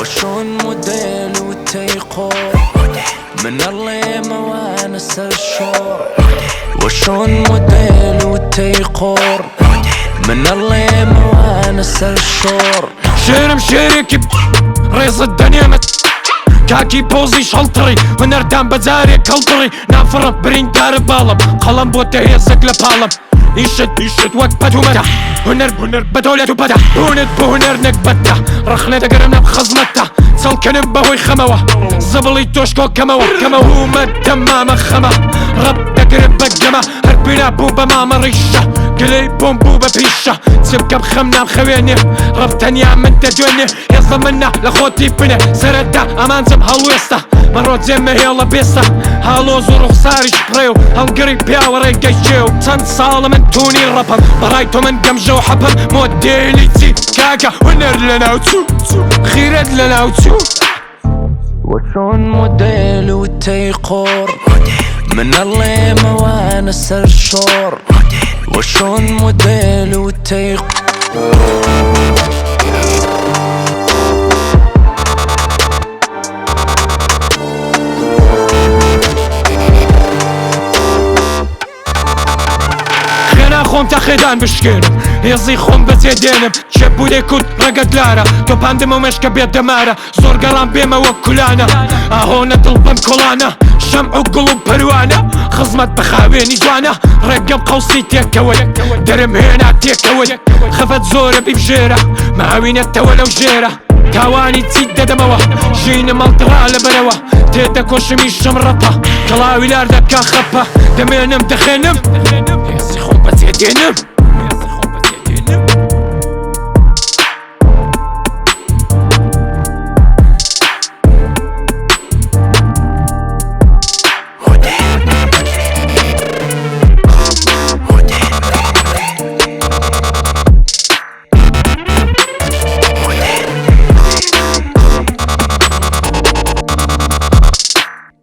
وشون موديل والتيقور من الليمة وانس الشور. وشون موديل والتيقور من الليمة وانس الشور. شيرم شيرك ريز الدنيا كاكي بوزي شلطري ونردان بزاري كالطري نافر برين دار بالم قلم بوته يزق لبالم يشد وقت بدو مدح هنر بدولة بدح بونر نكبته رخلة قرنا بخزمته سلكن بهوي خموه زبلي توشكو كموه مدمامة خمه رب تقرب بقمه هربنا بوبا ماما ريشة قلي بوبا بيشة تبقى بخمنا بخويني رب تنيا من تجوني يظلم منا لخوتي بني سرده امان زم هالويسته مرات زمه يلا بيسته هالو زروخ ساري شبريو هالقري بياوري قيجيو تن صالة من توني ربهم برايتو من قمجو حبهم موديلي تي كاكا ونر لنا وتسو خيرد لنا وتسو. وشون موديل والتيقور من الليمة وانس الشور. وشون موديل والتيقور خۆم تا خێدان بشکێنم هێزی خۆم بەجێدێنم چێبوودێ کورد ڕەگەت لارە تۆ پاندمە و مێشکە بێت دەمارە زۆر گەڕام بێمە وەک کولانە ئاهۆنە دڵ بەم کۆڵانە شەمع و گوڵ و پەروانە خزمەت بە خاوێنی جوانە ڕێگەم قەوسی تێکەوەی دەرم هێنا تێکەوەی خەفەت زۆرە بیبژێرە ماوینەتەوە لەو ژێرە تاوانی چیت دەدەمەوە ژینە مەڵتڕا لەبەرەوە تێدە کۆشمی شەم ڕەپە کەڵاوی لار دەکا خەپە دەمێنم دەخێنم هێزی خۆم بەجێدێنم.